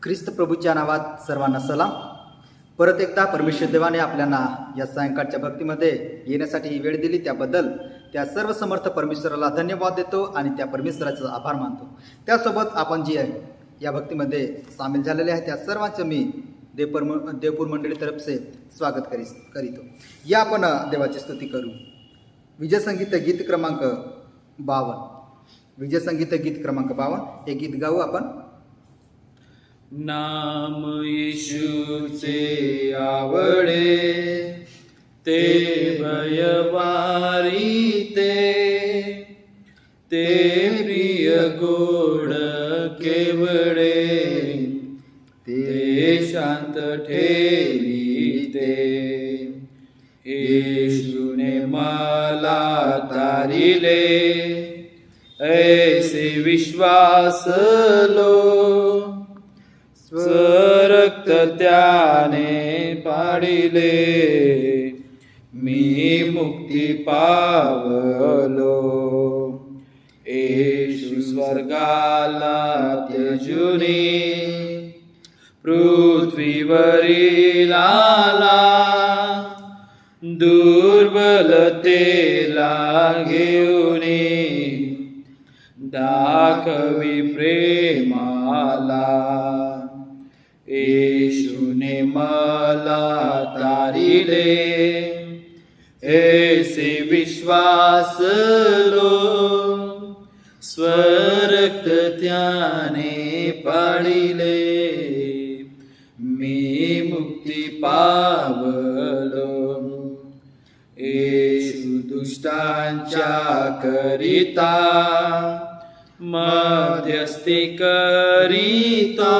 ख्रिस्त प्रभूच्या नावात सर्वांना सलाम. परत एकदा परमेश्वर देवाने आपल्याला या सायंकाळच्या भक्तीमध्ये येण्यासाठी ही वेळ दिली, त्याबद्दल त्या सर्व समर्थ परमेश्वराला धन्यवाद देतो आणि त्या परमेश्वराचा आभार मानतो. त्यासोबत आपण जी आहे या भक्तीमध्ये सामील झालेले आहे त्या सर्वांचं मी देवपूर मंडळीतर्फे स्वागत करीतो. या आपण देवाची स्तुती करू. विजय संगीत गीत क्रमांक 52. विजय संगीत गीत क्रमांक 52 हे गीत गाऊ आपण. नाम येशूचे आवडे, ते भयवारी ते प्रिय गोड केवळे, ते शांत ठेवीते. येशूने मला तारिले, ऐसे विश्वास लो. स्वरक्त त्याने पाडिले, मी मुक्ती पावलो. येशू स्वर्गाला त्यजुनी पृथ्वीवरील आला, दुर्बलतेला घेऊनी दाखवी प्रेमाला. येशूने मला तारिले, ऐसे विश्वास लो. स्वरक्त त्याने पाडिले, मी मुक्ती पावलो. येशू दुष्टांच्या करिता मध्यस्थी करीतो,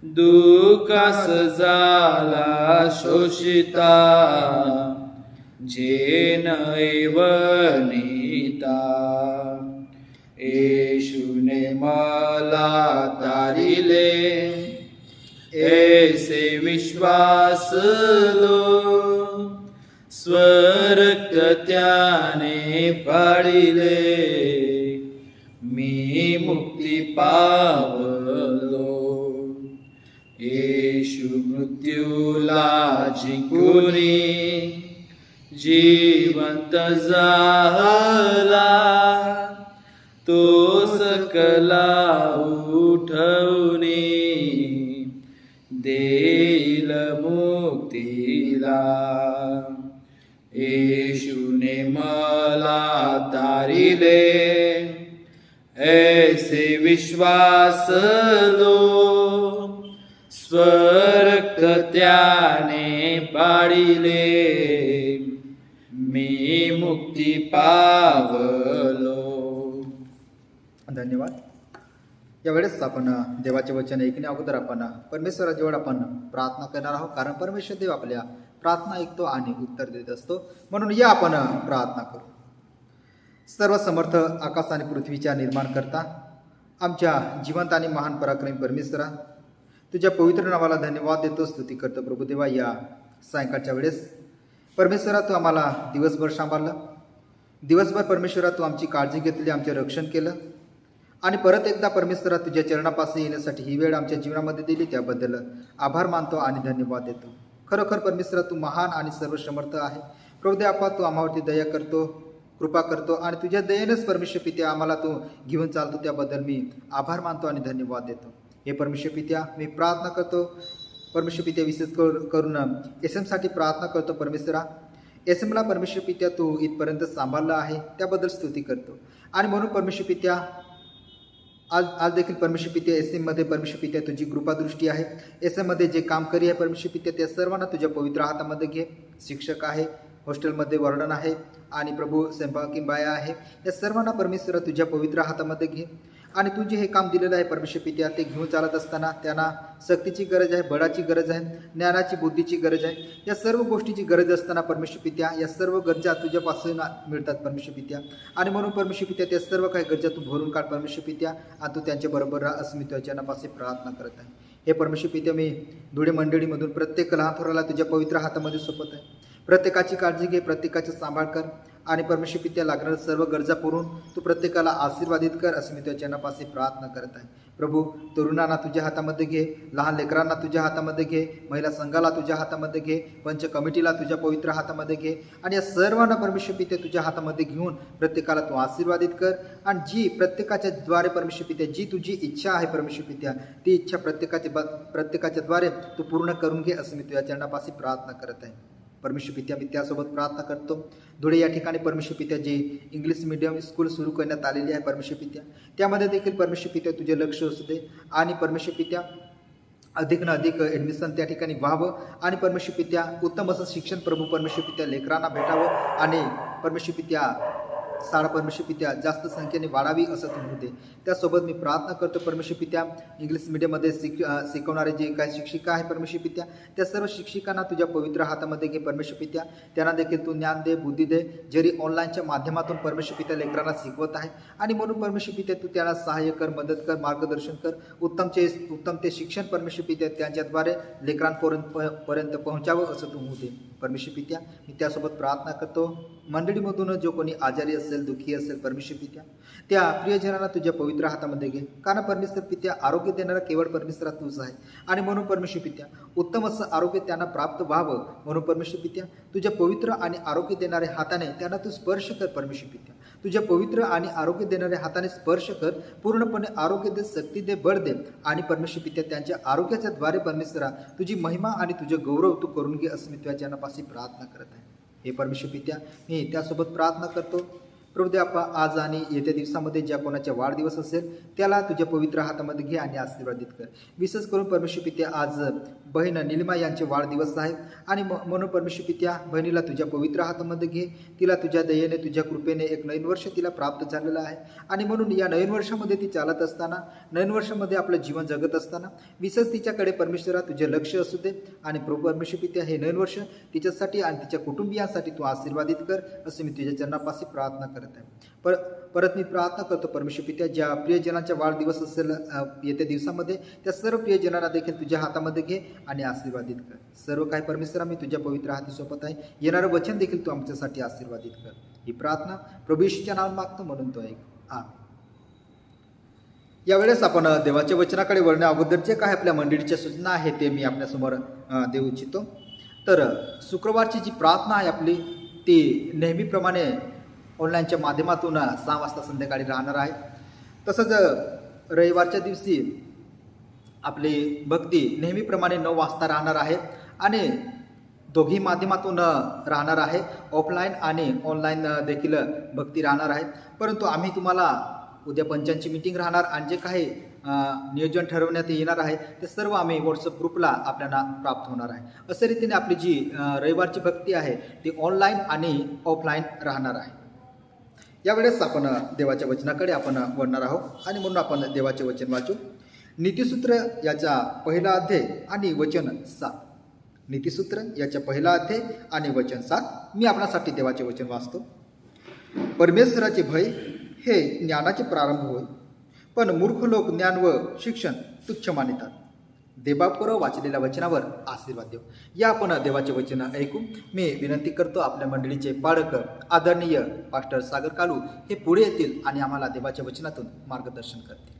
दुःखास झाला शोषिता, जे नैवनीता. येशूने मला तारिले, ऐसे विश्वास लो. स्वरक्त त्याने पाडिले, मी मुक्ती पावलो. येशू मृत्यूला जिंकुनी जिवंत झाला, तो सकला उठवणी देईल मुक्तीला. येशूने मला तारिले, ऐसे विश्वास लो. स्वरक्त त्याने पाडिले, मी मुक्ती पावलो. धन्यवाद. यावेळेस आपण देवाचे वचन ऐकण्या अगोदर आपण परमेश्वराजवळ आपण प्रार्थना करणार आहोत, कारण परमेश्वर देव आपल्या प्रार्थना ऐकतो आणि उत्तर देत असतो. म्हणून या आपण प्रार्थना करू. सर्व समर्थ आकाश आणि पृथ्वीच्या निर्माण करता, आमच्या जिवंत आणि महान पराक्रमी परमेश्वरा, तुझ्या पवित्र नावाला धन्यवाद देतो, स्तुती करतो. प्रभुदेवा, या सायंकाळच्या वेळेस परमेश्वरा तू आम्हाला दिवसभर सांभाळलं. दिवसभर परमेश्वरा तू आमची काळजी घेतली, आमचे रक्षण केलं आणि परत एकदा परमेश्वरा तुझ्या चरणापासून येण्यासाठी ही वेळ आमच्या जीवनामध्ये दिली, त्याबद्दल आभार मानतो आणि धन्यवाद देतो. खरोखर परमेश्वरा तू महान आणि सर्व समर्थ आहे. प्रभुदेवा, तू आम्हावरती दया करतो, कृपा करतो आणि तुझ्या दयेनेच परमेश्वर पित्या आम्हाला तू घेऊन चालतो, त्याबद्दल मी आभार मानतो आणि धन्यवाद देतो. हे परमेश्वर पित्या, मी प्रार्थना करतो परमेश्वर पित्या, विशेष करून SM साठी प्रार्थना करतो. परमेश्वरा, SMला परमेश्वर पित्या तू इथपर्यंत सांभाळलं आहे, त्याबद्दल स्तुती करतो. आणि म्हणून परमेश्वर पित्या आज देखील परमेश्वर पित्या SM मध्ये परमेश्वर पित्या तुझी कृपादृष्टी आहे. SM मध्ये जे काम करी आहे परमेश्वर पित्या, त्या सर्वांना तुझ्या पवित्र हातामध्ये घे. शिक्षक आहे, हॉस्टेलमध्ये वॉर्डन आहे आणि प्रभू स्वयंपाकीन बाया आहे, या सर्वांना परमेश्वर तुझ्या पवित्र हातामध्ये घे. आणि तू जे हे काम दिलेलं आहे परमेश्वर पित्या, ते घेऊन चालत असताना त्यांना शक्तीची गरज आहे, बळाची गरज आहे, ज्ञानाची, बुद्धीची गरज आहे. या सर्व गोष्टीची गरज असताना परमेश्वर पित्या या सर्व गरजा तुझ्यापासून मिळतात परमेश्वर पित्या. आणि म्हणून परमेश्वर पित्या त्या सर्व काही गरजा तू भरून काढ परमेश्वर पित्या, आणि तू त्यांच्याबरोबर राहा असं मी तुझ्या नावाने प्रार्थना करत आहे. हे परमेश्वर पित्या, मी धुळे मंडळीमधून प्रत्येक लहान थोराला तुझ्या पवित्र हातामध्ये सोपत आहे. प्रत्येकाची काळजी घे, प्रत्येकाचा सांभाळ कर आणि परमेश्वर पित्या लागणाऱ्या सर्व गरजा पुरवून तू प्रत्येकाला आशीर्वादित कर असं मी तुझ्या चरणापाशी प्रार्थना करत आहे. प्रभू, तरुणांना तुझ्या हातामध्ये घे, लहान लेकरांना तुझ्या हातामध्ये घे, महिला संघाला तुझ्या हातामध्ये घे, पंच कमिटीला तुझ्या पवित्र हातामध्ये घे आणि या सर्वांना परमेश्वर पित्या तुझ्या हातामध्ये घेऊन प्रत्येकाला तू आशीर्वादित कर. आणि जी प्रत्येकाच्या द्वारे परमेश्वर पित्या जी तुझी इच्छा आहे परमेश्वर पित्या ती इच्छा प्रत्येकाच्या द्वारे तू पूर्ण करून घे असं मी तुझ्या चरणापाशी प्रार्थना करत आहे. परमेश्वर पित्या मी त्यासोबत प्रार्थना करतो. धुळे या ठिकाणी परमेश्वर पित्या जी इंग्लिश मीडियम स्कूल सुरू करण्यात आलेली आहे परमेश्वर पित्या त्यामध्ये देखील परमेश्वर पित्या तुझे लक्ष असू दे आणि परमेश्वर पित्या अधिक ना अधिक ॲडमिशन त्या ठिकाणी व्हावं आणि परमेश्वर पित्या उत्तम असं शिक्षण प्रभू परमेश्वर पित्या लेकरांना भेटावं आणि परमेश्वर पित्या शाळा परमेश्वर पित्या जास्त संख्येने वाढावी असं तू होते. त्यासोबत मी प्रार्थना करतो परमेश्वर पित्या इंग्लिश मीडियममध्ये शिकवणारे जे काही शिक्षिका आहे परमेश्वर पित्या त्या सर्व शिक्षिकांना तुझ्या पवित्र हातामध्ये घे परमेश्वर पित्या. त्यांना देखील तू ज्ञान दे, बुद्धी दे, जरी ऑनलाईनच्या माध्यमातून परमेश्वर पित्या लेकरांना शिकवत आहे आणि म्हणून परमेश्वर पित्या तू त्यांना सहाय्य कर, मदत कर, मार्गदर्शन कर. उत्तम ते शिक्षण परमेश्वर पित्या त्यांच्याद्वारे लेकरांपर्यंत पोहोचावं असं तू होते परमेश्वर पित्या. मी त्यासोबत प्रार्थना करतो मंडळीमधून जो कोणी आजारी असेल, दुःखी असेल परमेश्वर पित्या त्या प्रियजनांना तुझ्या पवित्र हातामध्ये घे. कारण परमेश्वर पित्या आरोग्य देणारा केवळ परमेश्वर तूच आहे आणि म्हणून परमेश्वर पित्या उत्तम असं आरोग्य त्यांना प्राप्त व्हावं म्हणून परमेश्वर पित्या तुझ्या पवित्र आणि आरोग्य देणाऱ्या हाताने त्यांना तू स्पर्श कर परमेश्वर पित्या. तुझ्या पवित्र आणि आरोग्य देणाऱ्या हाताने स्पर्श कर, पूर्णपणे आरोग्य दे, शक्ती दे, बळ दे आणि परमेश्वर पित्या त्यांच्या आरोग्याच्या द्वारे परमेश्वरा तुझी महिमा आणि तुझे गौरव तू करून घे असं मी तुझ्या जनापाशी प्रार्थना करत आहे. हे परमेश्वर पित्या मी त्यासोबत प्रार्थना करतो प्रभुदेवा आज आणि येत्या दिवसामध्ये ज्या कोणाचा वाढदिवस असेल त्याला तुझ्या पवित्र हातामध्ये घे आणि आशीर्वादित कर. विशेष करून परमेश्वर पित्या आज बहीण निलिमा यांचे वाढदिवस आहेत आणि म्हणून परमेश्वर पित्या बहिणीला तुझ्या पवित्र हातामध्ये घे. तिला तुझ्या दयेने तुझ्या कृपेने एक नवीन वर्ष तिला प्राप्त झालेलं आहे आणि म्हणून या नवीन वर्षामध्ये ती चालत असताना नवीन वर्षामध्ये आपलं जीवन जगत असताना विशेष तिच्याकडे परमेश्वरा तुझे लक्ष असू दे आणि प्रभू परमेश्वर पित्या हे नवीन वर्ष तिच्यासाठी आणि तिच्या कुटुंबियांसाठी तू आशीर्वादित कर असं मी तुझ्या चरणापाशी प्रार्थना करत आहे. परत मी प्रार्थना करतो परमेश्वर पित्या ज्या प्रियजनांचा वाढदिवस असेल येत्या दिवसामध्ये त्या सर्व प्रियजनांना देखील तुझ्या हातामध्ये घे आणि आशीर्वादित कर. सर्व काही परमेश्वरा मी तुझ्या पवित्र हाती सोबत आहे. येणारं वचन देखील तू आमच्यासाठी आशीर्वादित कर. ही प्रार्थना प्रभू येशूच्या नावात मागतो म्हणून तो ऐक. आमेन. यावेळेस आपण देवाच्या वचनाकडे वळण्या अगोदर जे काही आपल्या मंडळीच्या सूचना आहे ते मी आपल्यासमोर देऊ इच्छितो. तर शुक्रवारची जी प्रार्थना आहे आपली ती नेहमीप्रमाणे ऑनलाईनच्या माध्यमातून 6 वाजता संध्याकाळी राहणार आहे. तसंच रविवारच्या दिवशी आपली भक्ती नेहमीप्रमाणे 9 वाजता राहणार आहे आणि दोघी माध्यमातून राहणार आहे. ऑफलाईन आणि ऑनलाईन देखील भक्ती राहणार आहे. परंतु आम्ही तुम्हाला उद्या पंचांची मीटिंग राहणार आणि जे काही नियोजन ठरवण्यात येणार आहे ते सर्व आम्ही व्हॉट्सअप ग्रुपला आपल्याला प्राप्त होणार आहे. अशा रीतीने आपली जी रविवारची भक्ती आहे ती ऑनलाईन आणि ऑफलाईन राहणार आहे. यावेळेस आपण देवाच्या वचनाकडे आपण वळणार आहोत आणि म्हणून आपण देवाचे वचन वाचू. नीतिसूत्र याचा पहिला अध्याय आणि वचन 7. नीतिसूत्र याच्या पहिला अध्याय आणि वचन 7. मी आपणासाठी देवाचे वचन वाचतो. परमेश्वराचे भय हे ज्ञानाचे प्रारंभ होय, पण मूर्ख लोक ज्ञान व शिक्षण तुच्छ मानितात. देवापुरं वाचलेल्या वचनावर आशीर्वाद देव. या आपण देवाचे वचन ऐकू. मी विनंती करतो आपल्या मंडळीचे पालक आदरणीय पास्टर सागर कालू हे पुढे येतील आणि आम्हाला देवाच्या वचनातून मार्गदर्शन करतील.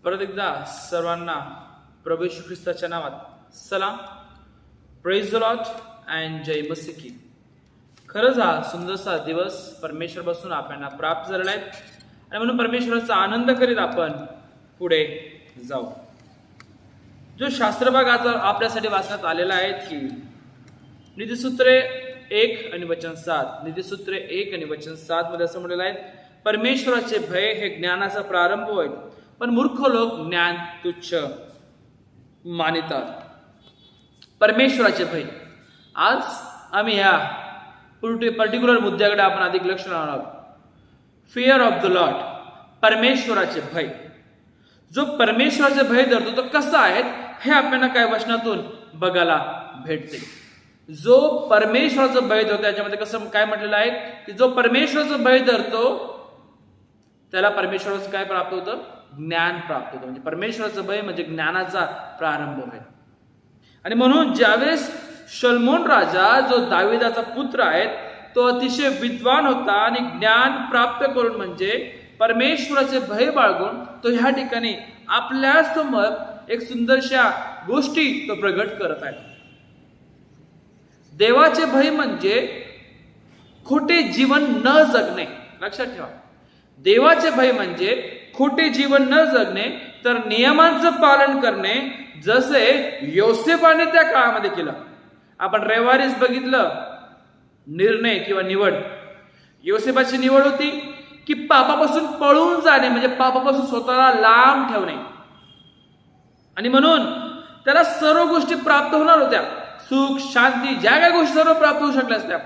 परत एकदा सर्वांना प्रभू येशू ख्रिस्ताच्या नावात सलाम, प्रेज द लॉर्ड अँड जय मसीह की. खरंच हा सुंदरसा दिवस परमेश्वर बसून आपल्याला प्राप्त झालेला आहे आणि म्हणून परमेश्वराचा आनंद करीत आपण पुढे जाऊ. जो शास्त्रभाग आज आपल्यासाठी वाचण्यात आलेला आहे की नीतिसूत्रे 1 आणि वचन 7. नीतिसूत्रे 1 आणि वचन 7 मध्ये असं म्हटलेलं आहे, परमेश्वराचे भय हे ज्ञानाचा प्रारंभ होय, पण मूर्ख लोक ज्ञान तुच्छ मानितात. परमेश्वराचे भय. आज आम्ही ह्या पर्टिक्युलर मुद्द्याकडे आपण अधिक लक्ष लावणार आहोत. Fear of the Lord. परमेश्वराचे भय. जो परमेश्वराचे भय धरतो तो कसा आहे हे आपल्याला काय वचनातून बघायला भेटते. जो परमेश्वराचं भय धरतो, त्याच्यामध्ये कसं काय म्हटलेलं आहे की जो परमेश्वराचं भय धरतो त्याला परमेश्वराचं काय प्राप्त होतं? ज्ञान प्राप्त होतं. म्हणजे परमेश्वराचं भय म्हणजे ज्ञानाचा प्रारंभ होईल. आणि म्हणून ज्यावेळेस शलोमोन राजा जो दाविदाचा पुत्र आहे तो अतिशय विद्वान होता आणि ज्ञान प्राप्त करून म्हणजे परमेश्वराचे भय बाळगून तो ह्या ठिकाणी आपल्या समोर एक सुंदरशा गोष्टी तो प्रगट करत आहे. देवाचे भय म्हणजे खोटे जीवन न जगणे. लक्षात ठेवा, देवाचे भय म्हणजे खोटे जीवन न जगणे, तर नियमांचं पालन करणे, जसे योसेफाने त्या काळामध्ये केलं. आपण रविवारीच बघितलं निर्णय किंवा निवड. योसेफाची निवड होती की पापापासून पळून जाणे, म्हणजे पापापासून स्वतःला लांब ठेवणे. आणि म्हणून त्याला सर्व गोष्टी प्राप्त होणार होत्या, सुख शांती ज्या काही गोष्टी सर्व प्राप्त होऊ शकल्या असत्या.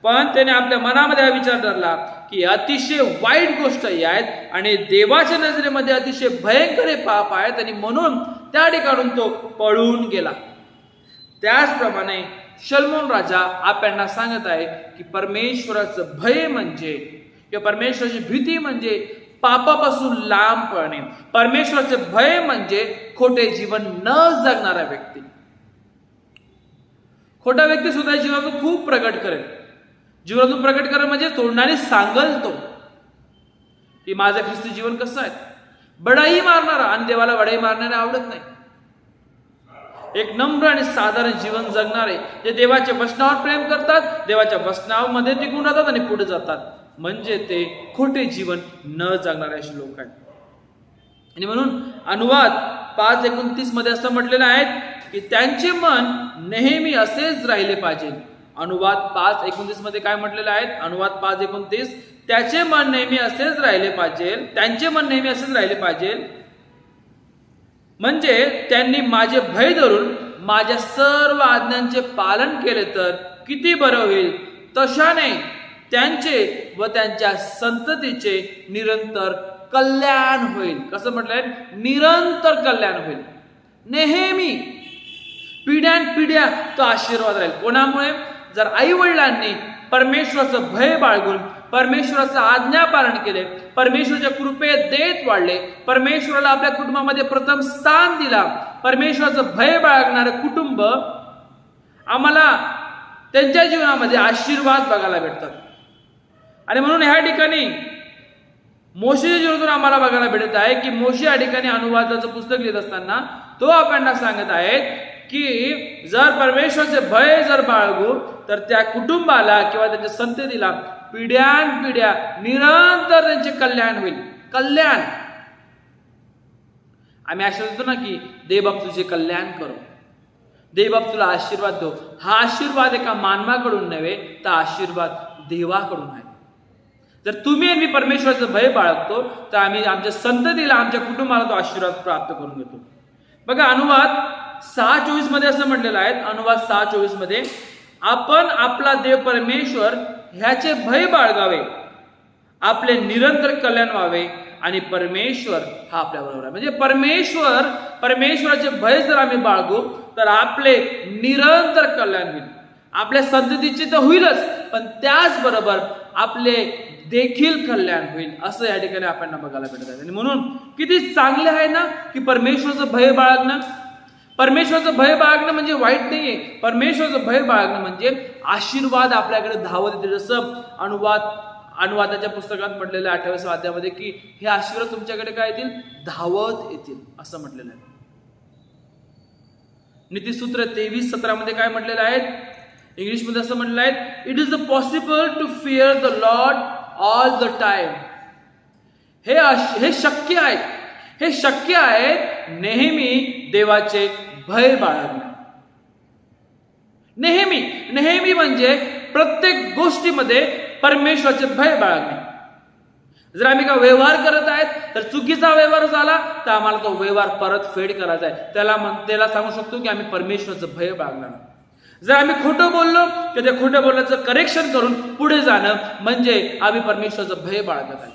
पण त्याने आपल्या मनामध्ये हा विचार धरला की अतिशय वाईट गोष्ट ही आहेत आणि देवाच्या नजरेमध्ये अतिशय भयंकर हे पाप आहेत, आणि म्हणून त्या ठिकाणून तो पळून गेला. त्याचप्रमाणे शलोमोन राजा आपल्याला सांगत आहे की परमेश्वराचं भय म्हणजे किंवा परमेश्वराची भीती म्हणजे पापापासून लांब पळणे. परमेश्वराचे भय म्हणजे खोटे जीवन न जगणारा व्यक्ती. खोटा व्यक्ती सुद्धा जीवनातून खूप प्रगट करेल. जीवनातून प्रगट करेल म्हणजे तोंडाने सांगल तो की माझं ख्रिस्ती जीवन कसं आहे. बडाई मारणारा, आणि देवाला बडाई मारणारा आवडत नाही. एक नम्र आणि साधारण जीवन जगणारे जे देवाच्या वचनावर प्रेम करतात, देवाच्या वचनामध्ये टिकून राहतात आणि पुढे जातात, म्हणजे ते खोटे जीवन न जगणारे असे लोक आहेत. आणि म्हणून अनुवाद 5:29 मध्ये असं म्हटलेलं आहे की त्यांचे मन नेहमी असेच राहिले पाहिजे. अनुवाद 5:29 मध्ये काय म्हटलेलं आहे? अनुवाद 5:29, त्याचे मन नेहमी असेच राहिले पाहिजे, त्यांचे मन नेहमी असेच राहिले पाहिजे, म्हणजे त्यांनी माझे भय धरून माझ्या सर्व आज्ञांचे पालन केले तर किती बरं होईल. तशाने त्यांचे व त्यांच्या संततीचे निरंतर कल्याण होईल. कसं म्हटलंय? निरंतर कल्याण होईल. नेहमी पिढ्यानपिढ्या तो आशीर्वाद राहील. कोणामुळे? जर आई वडिलांनी परमेश्वराचं भय बाळगून परमेश्वराचं आज्ञा पालन केले, परमेश्वराच्या कृपेत देत वाढले, परमेश्वराला आपल्या कुटुंबामध्ये प्रथम स्थान दिला, परमेश्वराचं भय बाळगणारं कुटुंब आम्हाला त्यांच्या जीवनामध्ये आशीर्वाद बघायला भेटतात. आणि म्हणून ह्या ठिकाणी मोशेच्या जीवनातून आम्हाला बघायला भेटत आहे की मोशे या ठिकाणी अनुवादाचं पुस्तक लिहित असताना तो आपल्याला सांगत आहे की जर परमेश्वराचे भय जर बाळगू तर त्या कुटुंबाला किंवा त्याच्या संततीला पिढ्यानपिढ्या निरंतर त्यांचे कल्याण होईल. कल्याण आम्ही आशा करतो ना की देवबाप तुझे कल्याण करो, देवबाप तुला आशीर्वाद दो. हा आशीर्वाद एका मानवाकडून नव्हे, तर आशीर्वाद देवाकडून आहे. जर तुम्ही आणि मी परमेश्वराचं भय बाळगतो तर आम्ही आमच्या संततीला, आमच्या कुटुंबाला तो आशीर्वाद प्राप्त करून घेतो. बघा अनुवाद 6:24 मध्ये असं म्हटलेलं आहे. अनुवाद 6:24 मध्ये आपण आपला देव परमेश्वर ह्याचे भय बाळगावे, आपले निरंतर कल्याण व्हावे आणि परमेश्वर हा आपल्या बरोबर आहे. म्हणजे परमेश्वराचे भय जर आम्ही बाळगू तर आपले निरंतर कल्याण होईल. आपल्या संततीचे तर होईलच, पण त्याचबरोबर आपले देखील कल्याण होईल, असं या ठिकाणी आपल्याला बघायला भेटत आहे. आणि म्हणून किती चांगले आहे ना की परमेश्वराचं भय बाळगणं. परमेश्वराचं भय बाळगणं म्हणजे वाईट नाहीये. परमेश्वराचं भय बाळगणं म्हणजे आशीर्वाद आपल्याकडे धावत येते. जसं अनुवादाच्या पुस्तकात म्हटलेलं 28व्या अध्यायामध्ये की हे आशीर्वाद तुमच्याकडे काय येतील? धावत येतील, असं म्हटलेलं आहे. नीतिसूत्र 23:17 मध्ये काय म्हटलेलं आहे? इंग्लिशमध्ये असं म्हटलं आहे, it is possible to fear the Lord all the time. हे शक्य आहे, हे शक्य आहे नेहमी देवाचे भय बाळगणे. नेहमी म्हणजे प्रत्येक गोष्टीमध्ये परमेश्वराचे भय बाळगणे. जर आम्ही का व्यवहार करत आहेत तर चुकीचा व्यवहार झाला तर आम्हाला तो व्यवहार परत फेड करायचा आहे. त्याला सांगू शकतो की आम्ही परमेश्वराचं भय बाळगणार. जर आम्ही खोटं बोललो तर त्या खोटं बोलण्याचं करेक्शन करून पुढे जाणं म्हणजे आम्ही परमेश्वराचं भय बाळगत आहे.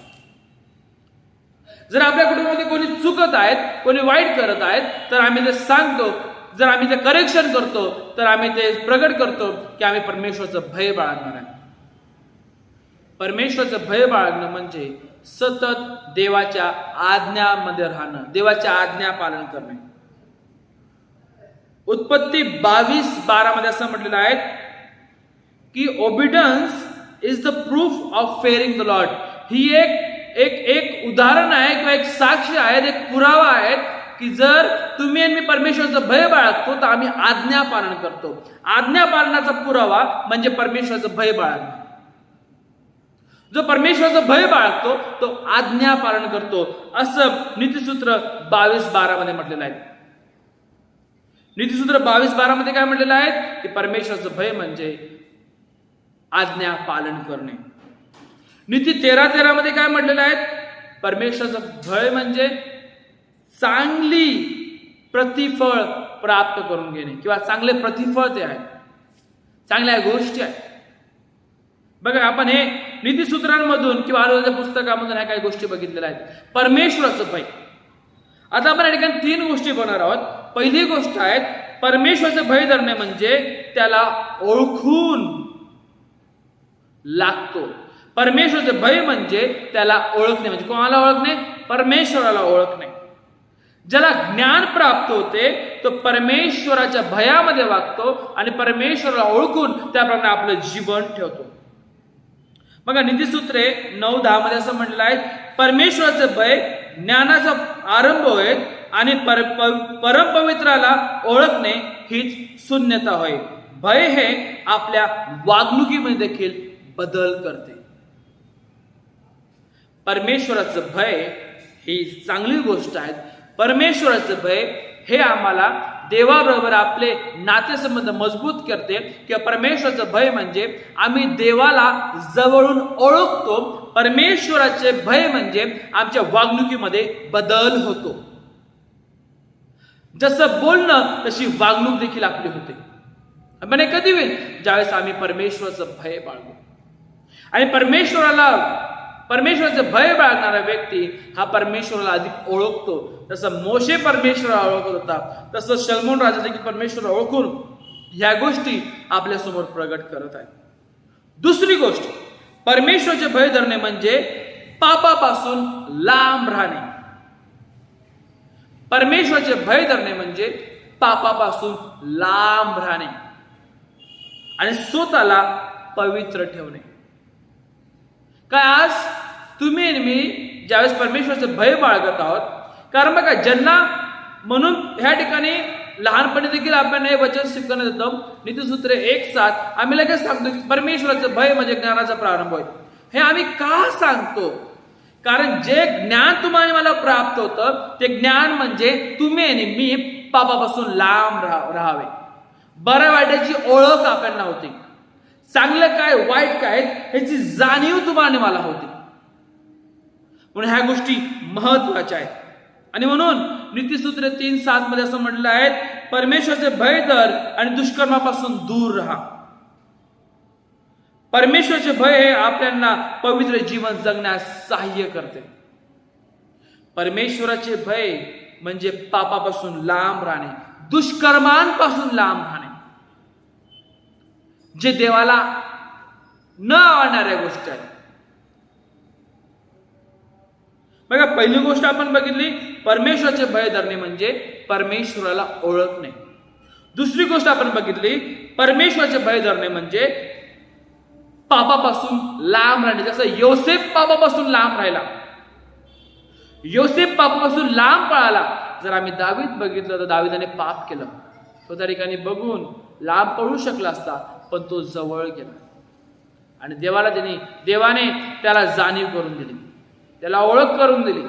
जर आपल्या कुटुंबामध्ये कोणी चुकत आहेत, कोणी वाईट करत आहेत तर आम्ही ते सांगतो जर आम्ही ते करेक्शन करतो तर आम्ही ते प्रगट करतो की आम्ही परमेश्वराचं भय बाळगणार आहे. परमेश्वराचं भय बाळगणं म्हणजे सतत देवाच्या आज्ञामध्ये राहणं, देवाच्या आज्ञा पालन करणे. उत्पत्ती 22:12 मध्ये असं म्हटलेलं आहे की obedience is the proof of fearing the Lord. ही एक उदाहरण आहे किंवा एक साक्ष आहे, एक पुरावा आहे की जर तुम्ही आणि मी परमेश्वराचं भय बाळगतो तर आम्ही आज्ञा पालन करतो. आज्ञा पालनाचा पुरावा म्हणजे परमेश्वराचं भय बाळगणं. जो परमेश्वराचं भय बाळगतो तो आज्ञा पालन करतो, असं नीतिसूत्र 22:12 मध्ये म्हटलेलं आहे. नीतिसूत्र 22:12 मध्ये काय म्हटलेलं आहे की परमेश्वराचं भय म्हणजे आज्ञा पालन करणे. नीती 13:13 मध्ये काय म्हटलेलं आहे, परमेश्वराचं भय म्हणजे चांगली प्रतिफळ प्राप्त करून घेणे किंवा चांगले प्रतिफळ ते आहे, चांगल्या गोष्टी आहेत. बघा आपण हे नीतिसूत्रांमधून किंवा आरोग्याच्या पुस्तकामधून ह्या काही गोष्टी बघितलेल्या आहेत. परमेश्वराचं भय. आता आपण या ठिकाणी 3 गोष्टी बनवणार आहोत. पहिली गोष्ट आहे परमेश्वराचं भय धरणे म्हणजे त्याला ओळखून लागतो. परमेश्वराचं भय म्हणजे त्याला ओळखणे, म्हणजे कोणाला ओळखणे, परमेश्वराला ओळखणे. ज्याला ज्ञान प्राप्त होते तो परमेश्वराच्या भयामध्ये वागतो आणि परमेश्वराला ओळखून त्याप्रमाणे आपलं जीवन ठेवतो. बघा नीतिसूत्रे 9:10 मध्ये असं म्हटलेलं आहे, परमेश्वराचं भय ज्ञानाचा आरंभ होय आणि परमपवित्राला ओळखणे हीच शून्यता होय. भय हे आपल्या वागणुकीमध्ये देखील बदल करते. परमेश्वराचं भय ही चांगली गोष्ट आहे. परमेश्वराचं भय हे आम्हाला देवाबरोबर आपले नातेसंबंध मजबूत करते किंवा परमेश्वराचं भय म्हणजे आम्ही देवाला जवळून ओळखतो. परमेश्वराचे भय म्हणजे आमच्या वागणुकीमध्ये बदल होतो. जसं बोलणं तशी वागणूक देखील आपली होते. म्हणजे कधी होईल, ज्यावेळेस आम्ही परमेश्वराचं भय बाळगू. आणि परमेश्वराचं भय बाळगणारा व्यक्ती हा परमेश्वराला अधिक ओळखतो. जसं मोशे परमेश्वराला ओळखत होता तसं शलोमोन राजा देखील परमेश्वराला ओळखून ह्या गोष्टी आपल्या समोर प्रगट करत आहेत. दुसरी गोष्ट, परमेश्वराचे भय धरणे म्हणजे पापापासून लांब राहणे. परमेश्वराचे भय धरणे म्हणजे पापापासून लांब राहणे आणि स्वतःला पवित्र ठेवणे. काय आज तुम्ही आणि मी ज्यावेळेस परमेश्वराचं भय बाळगत आहोत, कारण बघा ज्यांना म्हणून ह्या ठिकाणी लहानपणी देखील आपण हे वचन शिकवण्यात येतं. नीतिसूत्रे 1:7 आम्ही लगेच सांगतो की परमेश्वराचं भय म्हणजे ज्ञानाचा प्रारंभ होय. हे आम्ही का सांगतो, कारण जे ज्ञान तुम्हाला मला प्राप्त होतं ते ज्ञान म्हणजे तुम्ही आणि मी पापापासून लांब राहावे. बऱ्या वाईटाची ओळख आपल्याला होती, चांगलं काय वाईट काय ह्याची जाणीव तुम्हाला मला होती. म्हणून ह्या गोष्टी महत्वाच्या आहेत. आणि म्हणून नीतिसूत्रे 3:7 मध्ये असं म्हटलं आहे, परमेश्वराचे भय धर आणि दुष्कर्मापासून दूर राहा. परमेश्वराचे भय हे आपल्याला पवित्र जीवन जगण्यास सहाय्य करते. परमेश्वराचे भय म्हणजे पापापासून लांब राहणे, दुष्कर्मांपासून लांब राहणे, जे देवाला न आवडणाऱ्या गोष्टी आहेत. बघा पहिली गोष्ट आपण बघितली, परमेश्वराचे भय धरणे म्हणजे परमेश्वराला ओळखणे. दुसरी गोष्ट आपण बघितली, परमेश्वराचे भय धरणे म्हणजे पापापासून लांब राहणे. जसं योसेफ पापापासून लांब राहिला, योसेफ पापापासून लांब पळाला. जर आम्ही दावीद बघितलं तर दावीदाने पाप केलं, तो त्या ठिकाणी बघून लांब पळू शकला असता, पण तो जवळ गेला आणि देवाने त्याला जाणीव करून दिली, त्याला ओळख करून दिली.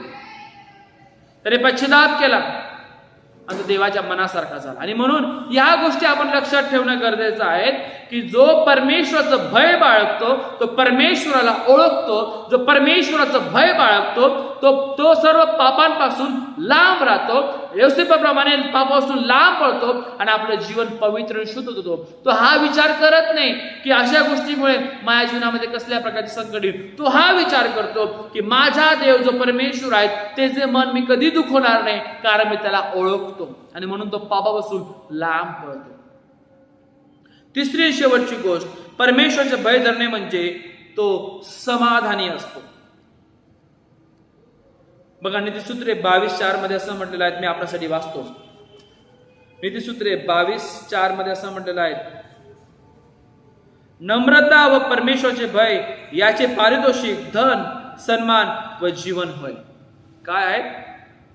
त्याने पश्चाताप केला आणि तो देवाच्या मनासारखा झाला. आणि म्हणून या गोष्टी आपण लक्षात ठेवणं गरजेचं आहे की जो परमेश्वराचं भय बाळगतो तो परमेश्वराला ओळखतो. जो परमेश्वराचं भय बाळगतो तो सर्व पापांपासून लांब राहतो, योसेफाप्रमाणे पापापासून लांब पळतो आणि आपलं जीवन पवित्र आणि शुद्ध होतो. तो हा विचार करत नाही की अशा गोष्टीमुळे माझ्या जीवनामध्ये कसल्या प्रकारचे संकट येईल. तो हा विचार करतो की माझा देव जो परमेश्वर आहे त्याचे मन मी कधी दुखवणार नाही, कारण मी त्याला ओळखतो आणि म्हणून तो पापापासून लांब पळतो. तिसरी शेवटची गोष्ट, परमेश्वराचे भय धरणे म्हणजे तो समाधानी असतो. बघा, नीतिसूत्रे 22:4 मध्ये असं म्हटलेलं आहे, मी आपल्यासाठी वाचतो. नीतिसूत्रे 22:4 मध्ये असं म्हटलेलं आहे, नम्रता व परमेश्वराचे भय याचे पारितोषिक धन, सन्मान व जीवन होय. काय आहे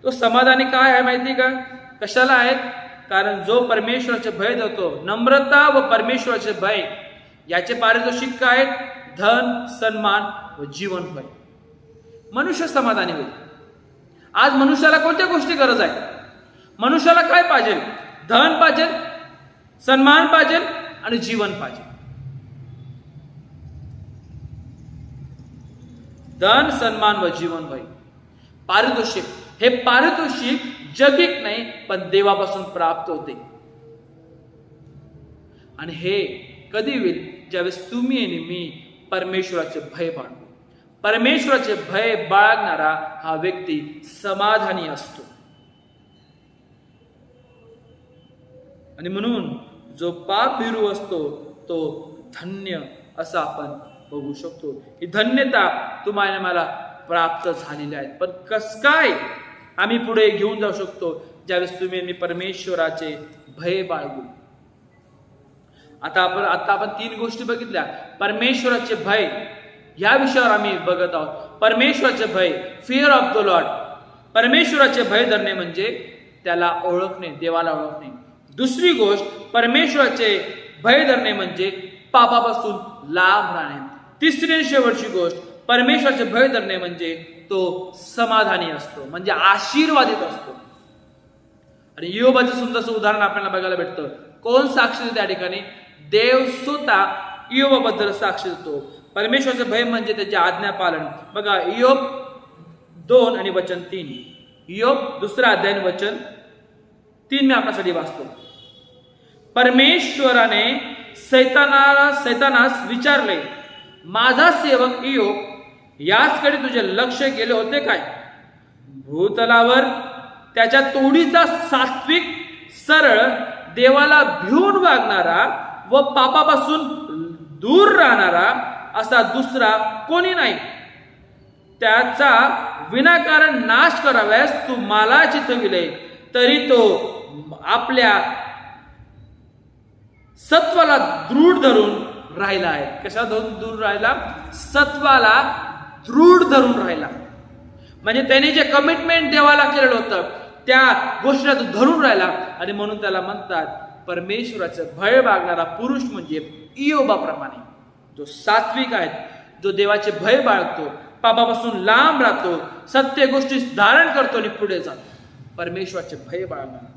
तो समाधानी? काय आहे माहिती का? कशाला आहेत? कारण जो परमेश्वराचे भय धरतो, नम्रता व परमेश्वराचे भय याचे पारितोषिक काय? धन, सन्मान व जीवन होय. मनुष्य समाधानी होईल. आज मनुष्याला कोणत्या गोष्टी गरज आहे? मनुष्याला काय पाहिजे? धन पाहिजे, सन्मान पाहिजे आणि जीवन पाहिजे. धन, सन्मान व जीवन होय. पारितोषिक, हे पारितोषिक जगिक नाही पण देवापासून प्राप्त होते. आणि हे कधी होईल? ज्यावेळेस तुम्ही आणि मी परमेश्वराचे भय बाळगू. परमेश्वराचे भय बाळगणारा हा व्यक्ती समाधानी असतो. आणि म्हणून जो पाप भीरू असतो तो धन्य असा आपण बघू शकतो. ही धन्यता तुम्हाला मला प्राप्त झालेली आहे. पण कस काय आम्ही पुढे घेऊन जाऊ शकतो? ज्यावेळेस तुम्ही मी परमेश्वराचे भय बाळगू. आता आपण 3 गोष्टी बघितल्या. परमेश्वराचे भय या विषयावर आम्ही बघत आहोत. परमेश्वराचे भय, फिअर ऑफ द लॉर्ड. परमेश्वराचे भय धरणे म्हणजे त्याला ओळखणे, देवाला ओळखणे. दुसरी गोष्ट, परमेश्वराचे भय धरणे म्हणजे पापापासून लांब राहणे. तिसरी आणि शेवटची गोष्ट, परमेश्वराचे भय धरणे म्हणजे तो समाधानी असतो, म्हणजे आशीर्वादित असतो. आणि योबाचं सुंदरसं उदाहरण आपल्याला बघायला भेटतं. कोण साक्ष देते त्या ठिकाणी? देव स्वतः इयोबाबद्दल साक्ष देतो. परमेश्वराचे भय म्हणजे त्याची आज्ञा पालन. बघा, इयोब 2 आणि वचन 3. इयोब 2 अध्याय वचन 3 मी आपल्यासाठी वाचतो. परमेश्वराने सैतानास विचारले, माझा सेवक इयोब याचकडे तुझे लक्ष गेले होते काय? भूतलावर त्याच्या तोडीचा सात्विक, सरळ, देवाला भिवून वागणारा व पापापासून दूर राहणारा असा दुसरा कोणी नाही. त्याचा विनाकारण नाश कराव्यास तू मला चिथविले, तरी तो आपल्या सत्वाला दृढ धरून राहिला आहे. कशा दृढ राहिला? सत्वाला दृढ धरून राहिला. म्हणजे त्याने जे कमिटमेंट देवाला केलेलं होतं त्या गोष्टीला तो धरून राहिला. आणि म्हणून त्याला म्हणतात परमेश्वराचं भय बाळगणारा पुरुष म्हणजे इयोबाप्रमाणे जो सात्विक आहे, जो देवाचे भय बाळगतो, पापापासून लांब राहतो, सत्य गोष्टी धारण करतो आणि पुढे जातो. परमेश्वराचे भय बाळगणारा.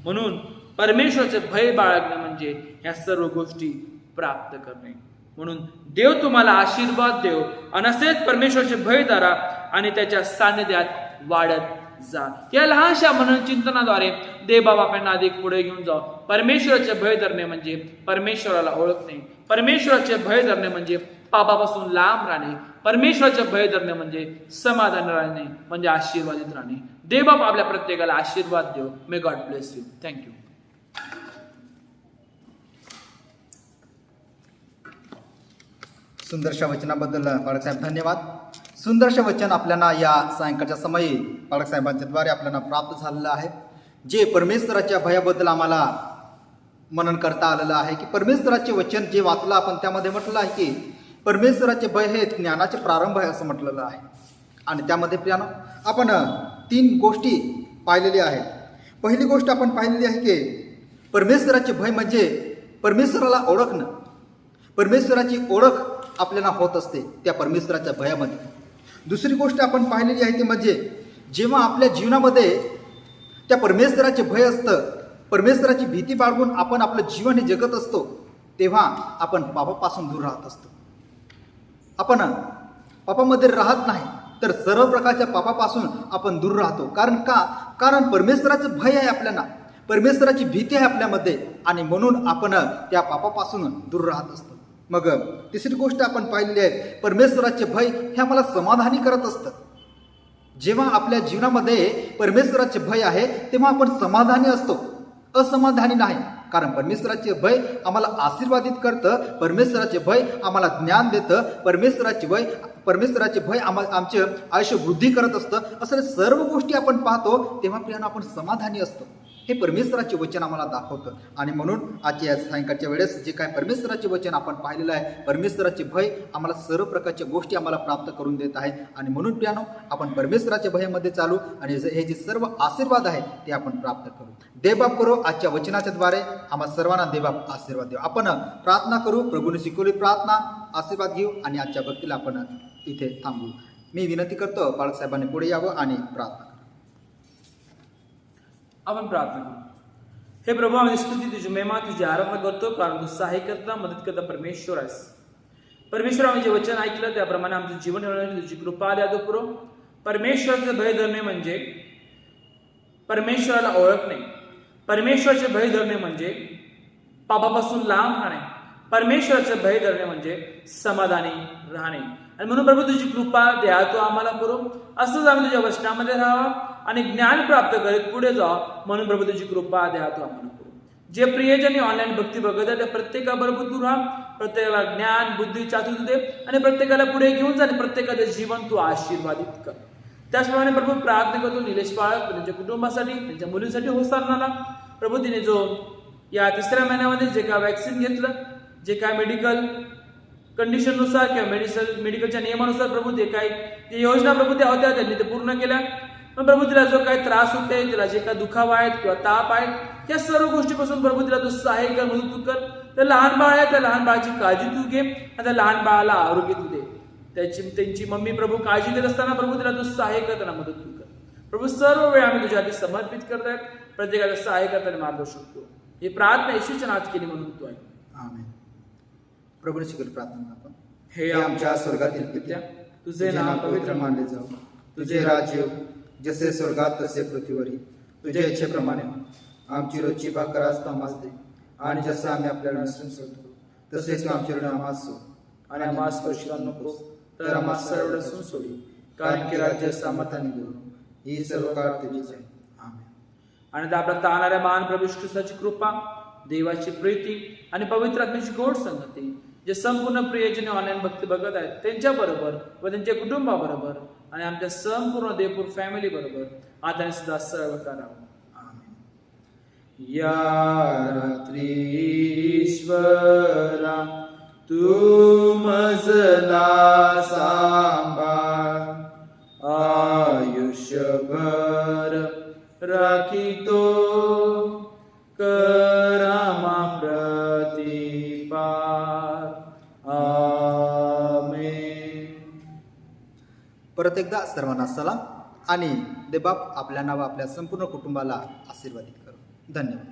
म्हणून परमेश्वराचे भय बाळगणे म्हणजे ह्या सर्व गोष्टी प्राप्त करणे. म्हणून देव तुम्हाला आशीर्वाद देव. आणि असेच परमेश्वराचे भय धरा आणि त्याच्या सान्निध्यात वाढत जा. या लहानशा मनन चिंतनाद्वारे देवबाबा आपल्याला अधिक पुढे घेऊन जाऊ. परमेश्वराचे भय धरणे म्हणजे परमेश्वराला ओळखणे. परमेश्वराचे भय धरणे म्हणजे पापापासून लांब राहणे. परमेश्वराचे भय धरणे म्हणजे समाधान राहणे, म्हणजे आशीर्वादित राहणे. देवबाबा आपल्या प्रत्येकाला आशीर्वाद देव. May God bless you. Thank you. सुंदरशा वचनाबद्दल पालक साहेब धन्यवाद. सुंदरशा वचन आपल्याला या सायंकाळच्या समयी पालक साहेबांच्या द्वारे आपल्याला प्राप्त झालेलं आहे. जे परमेश्वराच्या भयाबद्दल आम्हाला मनन करता आलेलं आहे की परमेश्वराचे वचन जे वाचलं आपण त्यामध्ये म्हटलं आहे की परमेश्वराचे भय हे ज्ञानाचे प्रारंभ आहे असं म्हटलेलं आहे. आणि त्यामध्ये प्रियानो आपण 3 गोष्टी पाहिलेल्या आहेत. पहिली गोष्ट आपण पाहिलेली आहे की परमेश्वराचे भय म्हणजे परमेश्वराला ओळखणं. परमेश्वराची ओळख आपल्याला होत असते त्या परमेश्वराच्या भयामध्ये. दुसरी गोष्ट आपण पाहिलेली आहे ती म्हणजे जेव्हा आपल्या जीवनामध्ये त्या परमेश्वराचे भय असतं, परमेश्वराची भीती बाळगून आपण आपलं जीवन हे जगत असतो, तेव्हा आपण पापापासून दूर राहत असतो. आपण पापामध्ये राहत नाही तर सर्व प्रकारच्या पापापासून आपण दूर राहतो. कारण परमेश्वराचं भय आहे आपल्याला, परमेश्वराची भीती आहे आपल्यामध्ये आणि म्हणून आपण त्या पापापासून दूर राहत असतो. मग तिसरी गोष्ट आपण पाहिलेली आहे, परमेश्वराचे भय हे आम्हाला समाधानी करत असतं. जेव्हा आपल्या जीवनामध्ये परमेश्वराचे भय आहे तेव्हा आपण समाधानी असतो, असमाधानी नाही. कारण परमेश्वराचे भय आम्हाला आशीर्वादित करतं, परमेश्वराचे भय आम्हाला ज्ञान देतं, परमेश्वराचे भय आमचे आयुष्य वृद्धी करत असतं. असं सर्व गोष्टी आपण पाहतो तेव्हा प्रियानं आपण समाधानी असतो. हे परमेश्वराचे वचन आम्हाला दाखवतं आणि म्हणून आजच्या या सायंकाळच्या वेळेस जे काय परमेश्वराचे वचन आपण पाहिलेलं आहे, परमेश्वराचे भय आम्हाला सर्व प्रकारच्या गोष्टी आम्हाला प्राप्त करून देत आहे आणि म्हणून प्रियानो आपण परमेश्वराच्या भयामध्ये चालू आणि हे जे सर्व आशीर्वाद आहे ते आपण प्राप्त करू. देवबाप करू आजच्या वचनाच्या द्वारे आम्हा सर्वांना देवबाप आशीर्वाद देऊ. आपण प्रार्थना करू, प्रभूने शिकवली प्रार्थना आशीर्वाद घेऊ आणि आजच्या भक्तीला आपण इथे थांबू. मी विनंती करतो बाळासाहेबांनी पुढे यावं आणि प्रार्थना. आपण प्रार्थना करू. हे प्रभू, आम्ही स्तुती तुझी महिमा तुझी आराधना करतो, कारण तू सहाय्य करता मदत करता परमेश्वर आहेस. परमेश्वर, आम्ही जे वचन ऐकलं त्याप्रमाणे आमचं जीवन ठेवण्याची तुझी कृपा द्या प्रभू. परमेश्वराचे भय धरणे म्हणजे परमेश्वराला ओळखणे, परमेश्वराचे भय धरणे म्हणजे पापापासून लांब राहणे, परमेश्वराचे भय धरणे म्हणजे समाधानी राहणे. आणि म्हणून प्रभू तुझी कृपा द्या तो आम्हाला करू, असंच आम्ही तुझ्या वचनामध्ये राहावं आणि ज्ञान प्राप्त करीत पुढे जावं. म्हणून प्रभू तुझी कृपा द्या तो आम्हाला करू. जे प्रियजनी ऑनलाईन भक्ती बघत आहे त्या प्रत्येकाबरोबर तू राहा, प्रत्येकाला ज्ञान बुद्धी चातुर्य दे आणि प्रत्येकाला पुढे घेऊन जा आणि प्रत्येकाचं जीवन तू आशीर्वादित कर. त्याचप्रमाणे प्रभू प्रार्थना करतो निलेश पाळक त्यांच्या कुटुंबासाठी, त्यांच्या मुलींसाठी होसारणाला प्रभू तिने जो या तिसऱ्या महिन्यामध्ये जे काय वॅक्सिन घेतलं, जे काय मेडिकल कंडिशननुसार किंवा मेडिकलच्या नियमानुसार प्रभू जे काही जे योजना प्रभू त्या होत्या त्यांनी ते पूर्ण केल्या. पण प्रभू तिला जो काही त्रास होते, तिला जे काही दुखावा आहेत किंवा ताप आहेत, या सर्व गोष्टीपासून प्रभू तिला तू सहाय्य कर, मदत तू कर. तर लहान बाळ आहे त्या लहान बाळाची काळजी तू घे आणि त्या लहान बाळाला आरोग्य तू दे. त्यांची मम्मी प्रभू काळजी देत असताना प्रभू तिला तू सहाय्य कर, त्यांना मदत तू कर. प्रभू सर्व वेळ आम्ही तुझ्या आधी समर्पित करतायत, प्रत्येकाला सहाय्य करताना मार्गदर्शन करतो. ही प्रार्थना येशूच्या नावात केली म्हणून तू आहे. आमेन. प्रभूने शिकवली प्रार्थना आपण. हे आमच्या स्वर्गातील पित्या, तुझे नाव पवित्र मानले जाऊ, तुझे राज्य जसे स्वर्गात तसे पृथ्वीवरही, तुझ्या इच्छेप्रमाणे आमची रोजची भाकर आज तू आम्हास दे आणि जसं आम्ही आपल्याला नसून सोडतो तसेच तू आमच्या ऋण आम्हास सोड आणि आम्हास स्पर्श करू नको तर आम्हास सर्व नसून सोडी, कारण की राज्य सामर्थ आणि गुरु ही सर्व काळ तुझीच आहे. आमेन. आणि आपल्या ताणाऱ्या महान प्रभू येशू ख्रिस्ताची कृपा, देवाची प्रीती आणि पवित्र आत्म्याची गोड संगती जे संपूर्ण प्रियजने ऑनलाईन भक्ती बघत आहेत त्यांच्या बरोबर व त्यांच्या कुटुंबाबरोबर आणि आमच्या संपूर्ण देवपूर फॅमिली बरोबर आता सुद्धा सर्व करावं. या रात्री ईश्वरा तू मजला सांभाळ, आयुष्यभर राखीतो करामा प्रतिपार. आमेन. परत एकदा सर्वांना सलाम आणि देवबाप आपल्या नाव आपल्या संपूर्ण कुटुंबाला आशीर्वादित करू. धन्यवाद.